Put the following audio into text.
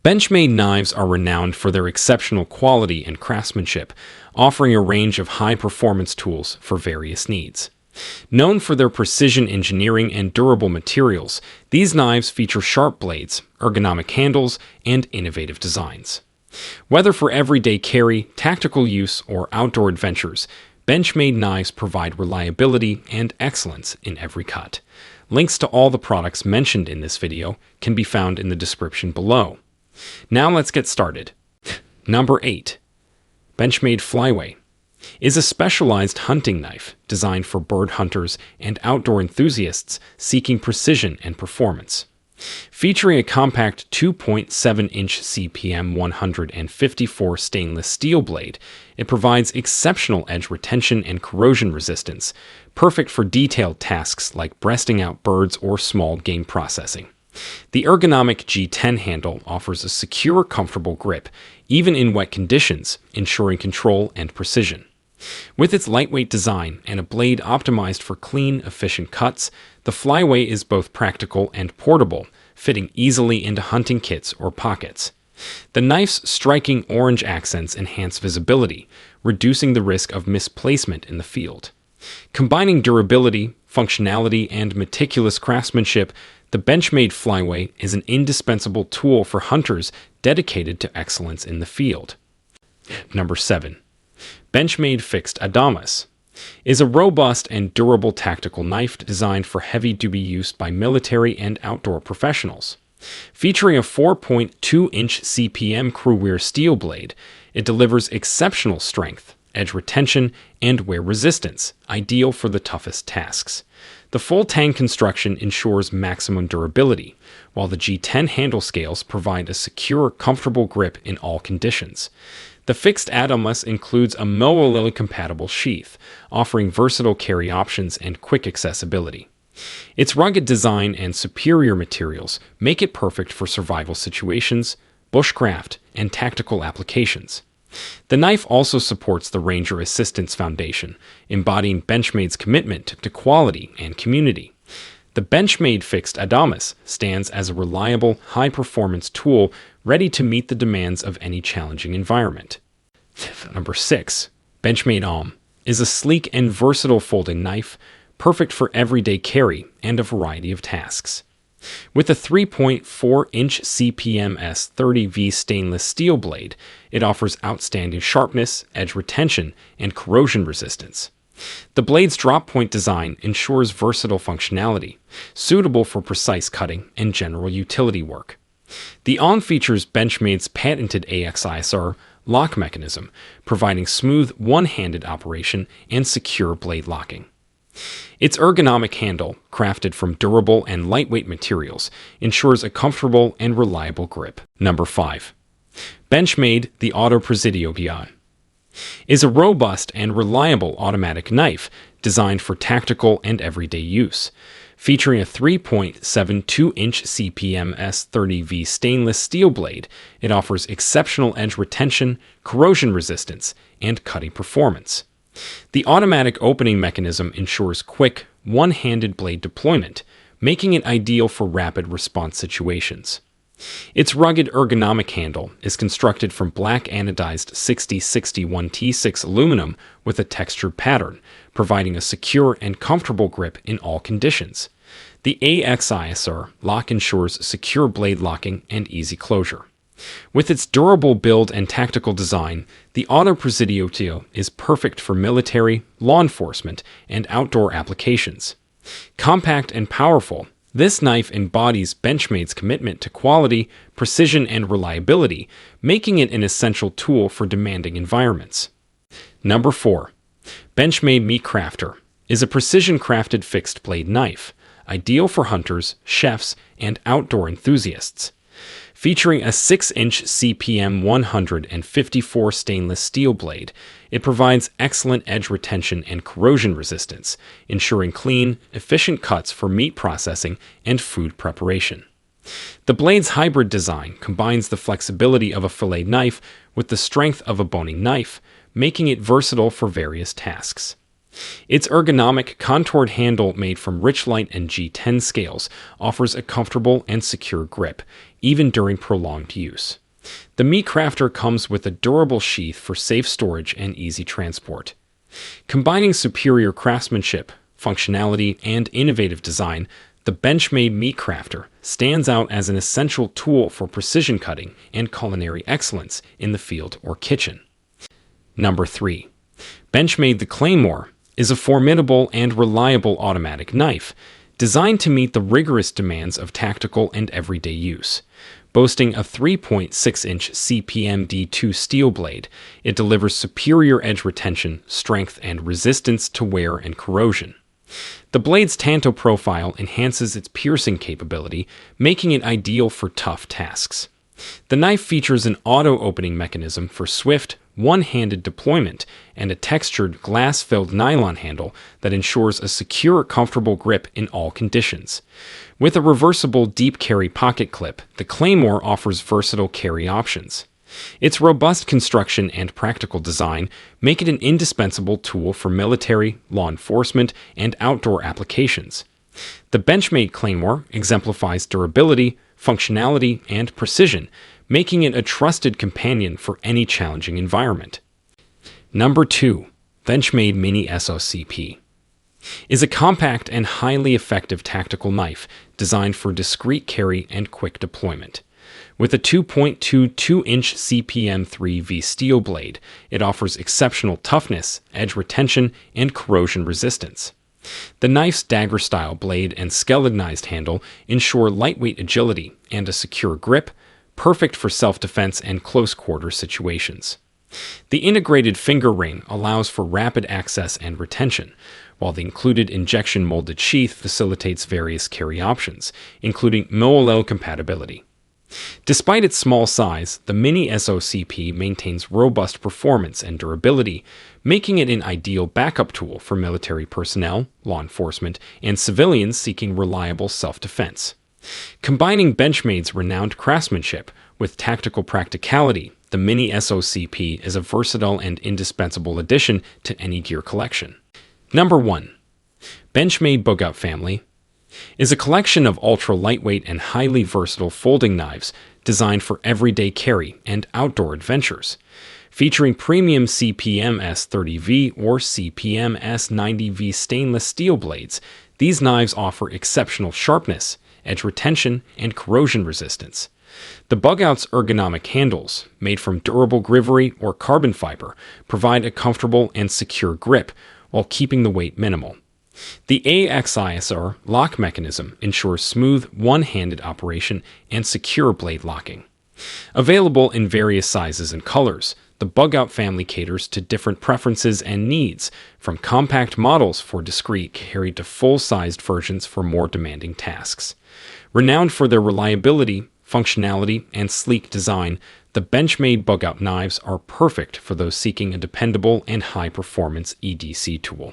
Benchmade knives are renowned for their exceptional quality and craftsmanship, offering a range of high-performance tools for various needs. Known for their precision engineering and durable materials, these knives feature sharp blades, ergonomic handles, and innovative designs. Whether for everyday carry, tactical use, or outdoor adventures, Benchmade knives provide reliability and excellence in every cut. Links to all the products mentioned in this video can be found in the description below. Now let's get started. Number 8. Benchmade Flyway is a specialized hunting knife designed for bird hunters and outdoor enthusiasts seeking precision and performance. Featuring a compact 2.7-inch CPM 154 stainless steel blade, it provides exceptional edge retention and corrosion resistance, perfect for detailed tasks like breasting out birds or small game processing. The ergonomic G10 handle offers a secure, comfortable grip, even in wet conditions, ensuring control and precision. With its lightweight design and a blade optimized for clean, efficient cuts, the Flyway is both practical and portable, fitting easily into hunting kits or pockets. The knife's striking orange accents enhance visibility, reducing the risk of misplacement in the field. Combining durability, functionality, and meticulous craftsmanship, the Benchmade Flyway is an indispensable tool for hunters dedicated to excellence in the field. Number 7. Benchmade Fixed Adamas is a robust and durable tactical knife designed for heavy-duty use by military and outdoor professionals. Featuring a 4.2-inch CPM crew-wear steel blade, it delivers exceptional strength, edge retention, and wear resistance, ideal for the toughest tasks. The full tang construction ensures maximum durability, while the G10 handle scales provide a secure, comfortable grip in all conditions. The fixed Adamas includes a MOLLE-compatible sheath, offering versatile carry options and quick accessibility. Its rugged design and superior materials make it perfect for survival situations, bushcraft, and tactical applications. The knife also supports the Ranger Assistance Foundation, embodying Benchmade's commitment to quality and community. The Benchmade Fixed Adamas stands as a reliable, high-performance tool ready to meet the demands of any challenging environment. Number 6. Benchmade Om is a sleek and versatile folding knife, perfect for everyday carry and a variety of tasks. With a 3.4-inch CPM S30V stainless steel blade, it offers outstanding sharpness, edge retention, and corrosion resistance. The blade's drop-point design ensures versatile functionality, suitable for precise cutting and general utility work. The Om features Benchmade's patented AXISR lock mechanism, providing smooth one-handed operation and secure blade locking. Its ergonomic handle, crafted from durable and lightweight materials, ensures a comfortable and reliable grip. Number 5. Benchmade The Presidio Bugout is a robust and reliable automatic knife designed for tactical and everyday use. Featuring a 3.72-inch CPM S30V stainless steel blade, it offers exceptional edge retention, corrosion resistance, and cutting performance. The automatic opening mechanism ensures quick, one-handed blade deployment, making it ideal for rapid response situations. Its rugged ergonomic handle is constructed from black anodized 6061T6 aluminum with a textured pattern, providing a secure and comfortable grip in all conditions. The AXISR lock ensures secure blade locking and easy closure. With its durable build and tactical design, the Presidio is perfect for military, law enforcement, and outdoor applications. Compact and powerful, this knife embodies Benchmade's commitment to quality, precision, and reliability, making it an essential tool for demanding environments. Number 4. Benchmade Meatcrafter is a precision-crafted fixed-blade knife, ideal for hunters, chefs, and outdoor enthusiasts. Featuring a 6-inch CPM 154 stainless steel blade, it provides excellent edge retention and corrosion resistance, ensuring clean, efficient cuts for meat processing and food preparation. The blade's hybrid design combines the flexibility of a fillet knife with the strength of a boning knife, making it versatile for various tasks. Its ergonomic, contoured handle made from Richlight and G10 scales offers a comfortable and secure grip, even during prolonged use. The Meatcrafter comes with a durable sheath for safe storage and easy transport. Combining superior craftsmanship, functionality, and innovative design, the Benchmade Meatcrafter stands out as an essential tool for precision cutting and culinary excellence in the field or kitchen. Number 3. Benchmade The Claymore is a formidable and reliable automatic knife designed to meet the rigorous demands of tactical and everyday use. Boasting a 3.6-inch CPM D2 steel blade, it delivers superior edge retention, strength, and resistance to wear and corrosion. The blade's tanto profile enhances its piercing capability, making it ideal for tough tasks. The knife features an auto-opening mechanism for swift, one-handed deployment and a textured, glass-filled nylon handle that ensures a secure, comfortable grip in all conditions. With a reversible deep carry pocket clip, the Claymore offers versatile carry options. Its robust construction and practical design make it an indispensable tool for military, law enforcement, and outdoor applications. The Benchmade Claymore exemplifies durability, functionality, and precision, making it a trusted companion for any challenging environment. Number 2. Benchmade Mini SOCP is a compact and highly effective tactical knife designed for discreet carry and quick deployment. With a 2.22-inch CPM 3V steel blade, it offers exceptional toughness, edge retention, and corrosion resistance. The knife's dagger-style blade and skeletonized handle ensure lightweight agility and a secure grip, perfect for self-defense and close-quarter situations. The integrated finger ring allows for rapid access and retention, while the included injection-molded sheath facilitates various carry options, including MOLL compatibility. Despite its small size, the Mini SOCP maintains robust performance and durability, making it an ideal backup tool for military personnel, law enforcement, and civilians seeking reliable self-defense. Combining Benchmade's renowned craftsmanship with tactical practicality, the Mini SOCP is a versatile and indispensable addition to any gear collection. Number 1. Benchmade Bugout family is a collection of ultra-lightweight and highly versatile folding knives designed for everyday carry and outdoor adventures. Featuring premium CPM S30V or CPM S90V stainless steel blades, these knives offer exceptional sharpness, edge retention, and corrosion resistance. The Bugout's ergonomic handles, made from durable grivery or carbon fiber, provide a comfortable and secure grip while keeping the weight minimal. The AXISR lock mechanism ensures smooth, one-handed operation and secure blade locking. Available in various sizes and colors, the Bugout family caters to different preferences and needs, from compact models for discreet carry to full-sized versions for more demanding tasks. Renowned for their reliability, functionality, and sleek design, the Benchmade Bugout knives are perfect for those seeking a dependable and high-performance EDC tool.